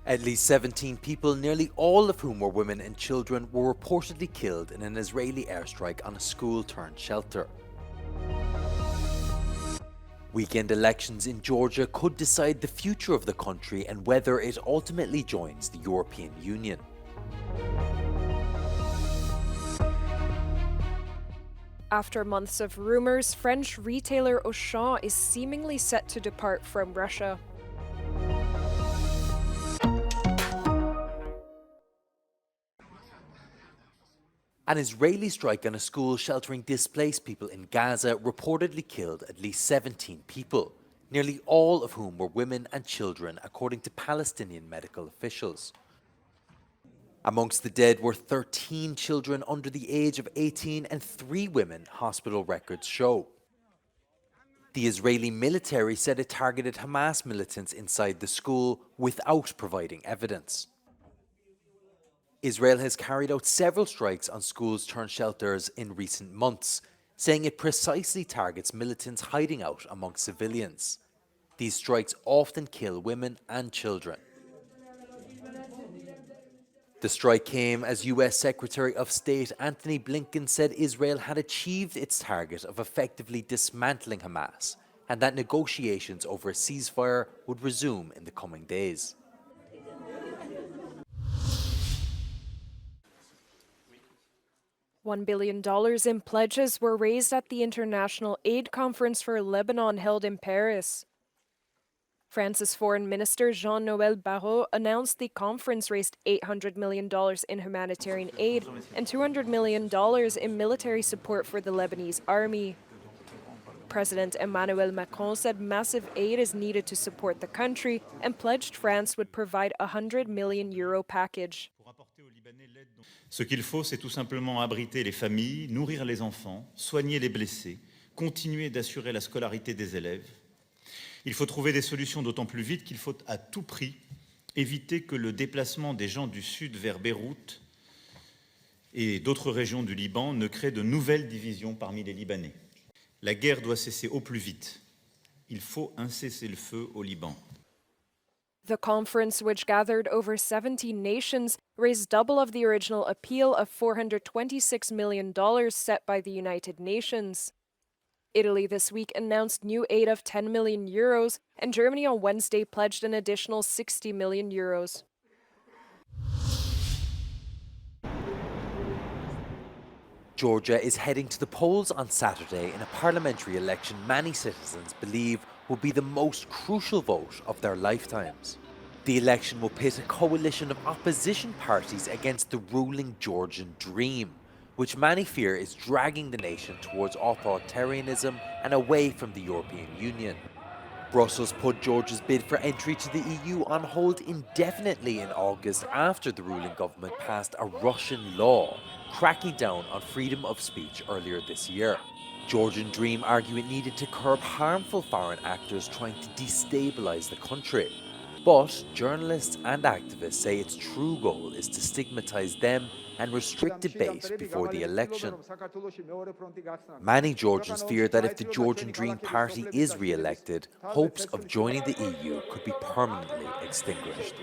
At least 17 people, nearly all of whom were women and children, were reportedly killed in an Israeli airstrike on a school-turned-shelter. Weekend elections in Georgia could decide the future of the country and whether it ultimately joins the European Union. After months of rumors, French retailer Ossian is seemingly set to depart from Russia. An Israeli strike on a school sheltering displaced people in Gaza reportedly killed at least 17 people, nearly all of whom were women and children, according to Palestinian medical officials. Amongst the dead were 13 children under the age of 18 and 3 women, hospital records show. The Israeli military said it targeted Hamas militants inside the school without providing evidence. Israel has carried out several strikes on schools turned shelters in recent months, saying it precisely targets militants hiding out amongst civilians. These strikes often kill women and children. The strike came as US Secretary of State Antony Blinken said Israel had achieved its target of effectively dismantling Hamas and that negotiations over a ceasefire would resume in the coming days. $1 billion in pledges were raised at the International Aid Conference for Lebanon held in Paris. France's Foreign Minister Jean-Noël Barrot announced the conference raised $800 million in humanitarian aid and $200 million in military support for the Lebanese army. President Emmanuel Macron said massive aid is needed to support the country and pledged France would provide a €100 million package. Ce qu'il faut, c'est tout simplement abriter les familles, nourrir les enfants, soigner les blessés, continuer d'assurer la scolarité des élèves. Il faut trouver des solutions d'autant plus vite qu'il faut à tout prix éviter que le déplacement des gens du sud vers Beyrouth et d'autres régions du Liban ne crée de nouvelles divisions parmi les Libanais. La guerre doit cesser au plus vite. Il faut un cessez-le-feu au Liban. The conference, which gathered over 17 nations, raised double of the original appeal of $426 million set by the United Nations. Italy this week announced new aid of €10 million, and Germany on Wednesday pledged an additional €60 million. Georgia is heading to the polls on Saturday in a parliamentary election many citizens believe will be the most crucial vote of their lifetimes. The election will pit a coalition of opposition parties against the ruling Georgian Dream, which many fear is dragging the nation towards authoritarianism and away from the European Union. Brussels put Georgia's bid for entry to the EU on hold indefinitely in August after the ruling government passed a Russian law cracking down on freedom of speech earlier this year. Georgian Dream argue it needed to curb harmful foreign actors trying to destabilize the country. But journalists and activists say its true goal is to stigmatize them and restrict debate before the election. Many Georgians fear that if the Georgian Dream Party is re-elected, hopes of joining the EU could be permanently extinguished.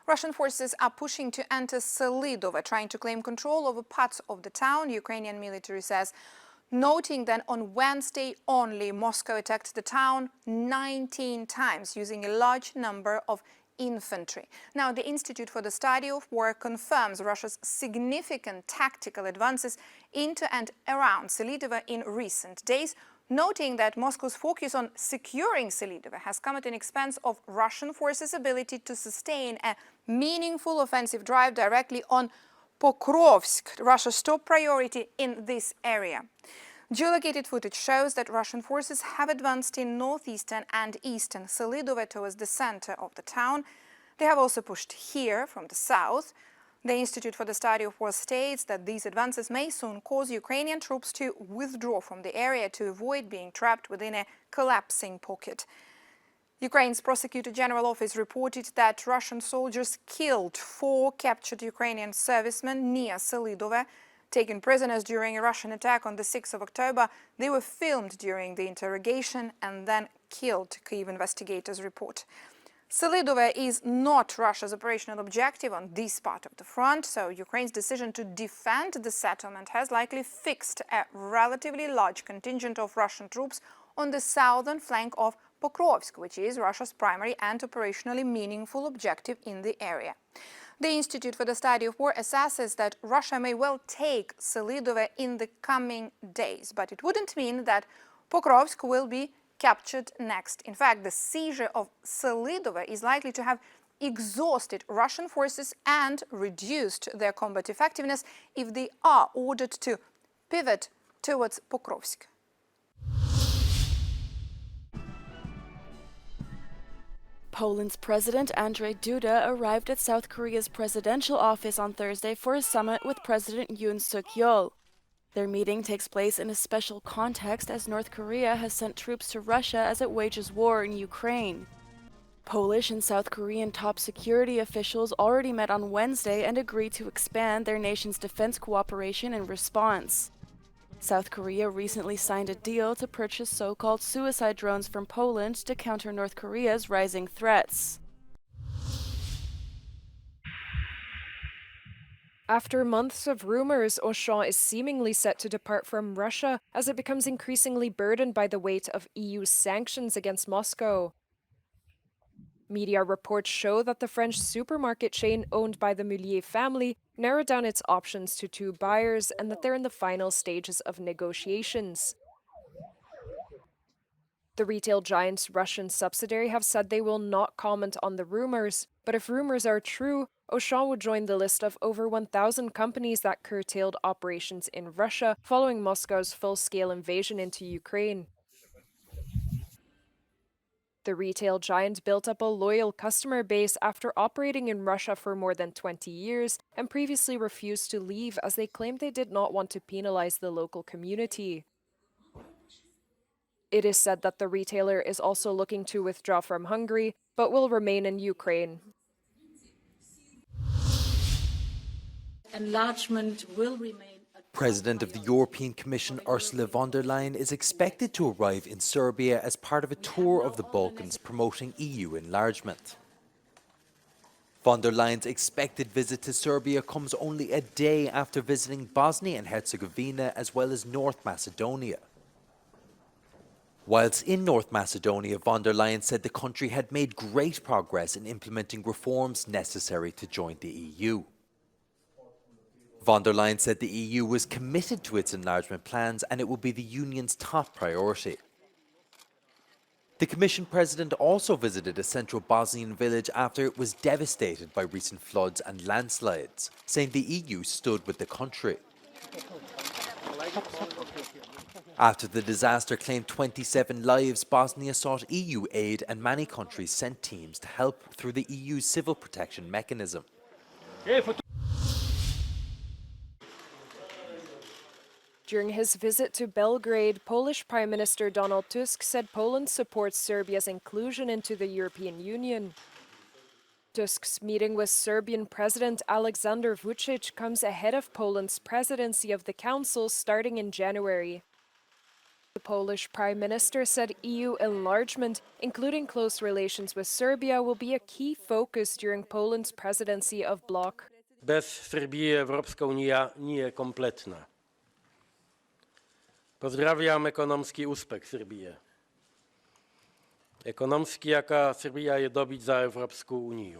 Russian forces are pushing to enter Selidova, trying to claim control over parts of the town, Ukrainian military says, noting that on Wednesday only Moscow attacked the town 19 times using a large number of infantry. Now, the Institute for the Study of War confirms Russia's significant tactical advances into and around Selidova in recent days, noting that Moscow's focus on securing Selidova has come at an expense of Russian forces' ability to sustain a meaningful offensive drive directly on Pokrovsk, Russia's top priority in this area. Geolocated footage shows that Russian forces have advanced in northeastern and eastern Selidova towards the center of the town. They have also pushed here from the south. The Institute for the Study of War states that these advances may soon cause Ukrainian troops to withdraw from the area to avoid being trapped within a collapsing pocket. Ukraine's Prosecutor General Office reported that Russian soldiers killed 4 captured Ukrainian servicemen near Selidova taken prisoners during a Russian attack on the 6th of October. They were filmed during the interrogation and then killed, Kyiv investigators report. Selidove is not Russia's operational objective on this part of the front, so Ukraine's decision to defend the settlement has likely fixed a relatively large contingent of Russian troops on the southern flank of Pokrovsk, which is Russia's primary and operationally meaningful objective in the area. The Institute for the Study of War assesses that Russia may well take Selidove in the coming days, but it wouldn't mean that Pokrovsk will be captured next. In fact, the seizure of Selidove is likely to have exhausted Russian forces and reduced their combat effectiveness if they are ordered to pivot towards Pokrovsk. Poland's President Andrzej Duda arrived at South Korea's presidential office on Thursday for a summit with President Yoon Suk-yeol. Their meeting takes place in a special context as North Korea has sent troops to Russia as it wages war in Ukraine. Polish and South Korean top security officials already met on Wednesday and agreed to expand their nation's defense cooperation in response. South Korea recently signed a deal to purchase so-called suicide drones from Poland to counter North Korea's rising threats. After months of rumors, Ossian is seemingly set to depart from Russia as it becomes increasingly burdened by the weight of EU sanctions against Moscow. Media reports show that the French supermarket chain owned by the Mullier family narrowed down its options to 2 buyers and that they're in the final stages of negotiations. The retail giant's Russian subsidiary have said they will not comment on the rumors, but if rumors are true, Ossian would join the list of over 1,000 companies that curtailed operations in Russia following Moscow's full-scale invasion into Ukraine. The retail giant built up a loyal customer base after operating in Russia for more than 20 years and previously refused to leave as they claimed they did not want to penalize the local community. It is said that the retailer is also looking to withdraw from Hungary, but will remain in Ukraine. Enlargement will remain. President of the European Commission Ursula von der Leyen is expected to arrive in Serbia as part of a tour of the Balkans promoting EU enlargement. Von der Leyen's expected visit to Serbia comes only a day after visiting Bosnia and Herzegovina as well as North Macedonia. Whilst in North Macedonia, von der Leyen said the country had made great progress in implementing reforms necessary to join the EU. Von der Leyen said the EU was committed to its enlargement plans and it will be the Union's top priority. The Commission President also visited a central Bosnian village after it was devastated by recent floods and landslides, saying the EU stood with the country. After the disaster claimed 27 lives, Bosnia sought EU aid and many countries sent teams to help through the EU's civil protection mechanism. During his visit to Belgrade, Polish Prime Minister Donald Tusk said Poland supports Serbia's inclusion into the European Union. Tusk's meeting with Serbian President Alexander Vučić comes ahead of Poland's presidency of the Council starting in January. The Polish Prime Minister said EU enlargement, including close relations with Serbia, will be a key focus during Poland's presidency of bloc. Bez Serbii Europejska Unia nie jest kompletna. Pozdrawiam ekonomski úspech Serbie. Ekonomski, jaka Serbia je dobić za Europejską Unię.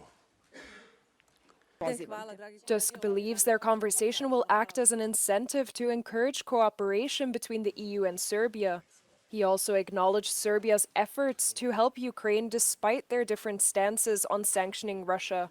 Tusk believes their conversation will act as an incentive to encourage cooperation between the EU and Serbia. He also acknowledged Serbia's efforts to help Ukraine despite their different stances on sanctioning Russia.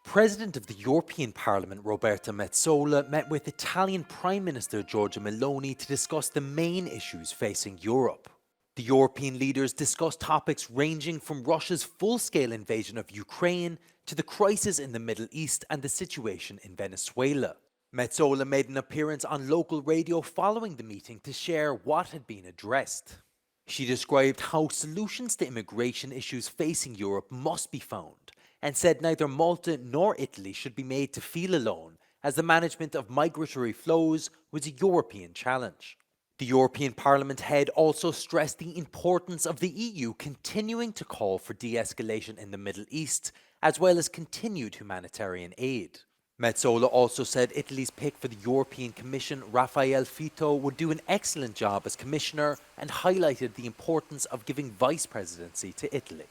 President of the European Parliament Roberta Metsola met with Italian Prime Minister Giorgia Meloni to discuss the main issues facing Europe. The European leaders discussed topics ranging from Russia's full-scale invasion of Ukraine to the crisis in the Middle East and the situation in Venezuela. Metsola made an appearance on local radio following the meeting to share what had been addressed. She described how solutions to immigration issues facing Europe must be found, and said neither Malta nor Italy should be made to feel alone, as the management of migratory flows was a European challenge. The European Parliament head also stressed the importance of the EU continuing to call for de-escalation in the Middle East, as well as continued humanitarian aid. Metsola also said Italy's pick for the European Commission, Raffaele Fitto, would do an excellent job as Commissioner and highlighted the importance of giving vice presidency to Italy.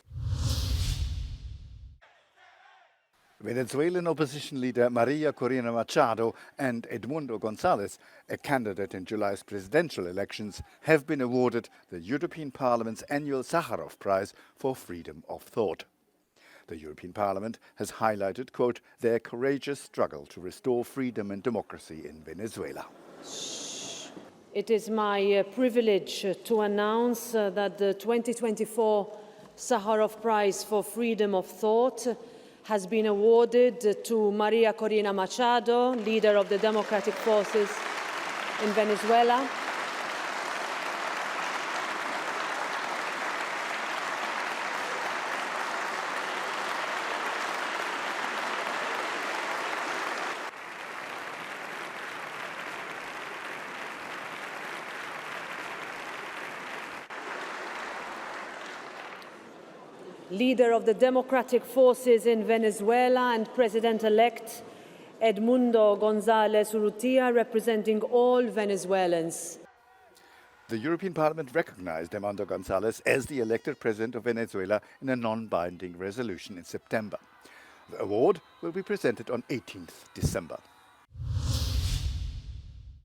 Venezuelan opposition leader Maria Corina Machado and Edmundo González, a candidate in July's presidential elections, have been awarded the European Parliament's annual Sakharov Prize for freedom of thought. The European Parliament has highlighted, quote, their courageous struggle to restore freedom and democracy in Venezuela. It is my privilege to announce that the 2024 Sakharov Prize for Freedom of Thought has been awarded to Maria Corina Machado, leader of the Democratic Forces in Venezuela. Leader of the Democratic Forces in Venezuela and President-elect Edmundo González Urrutia, representing all Venezuelans. The European Parliament recognized Edmundo González as the elected president of Venezuela in a non-binding resolution in September. The award will be presented on 18th December.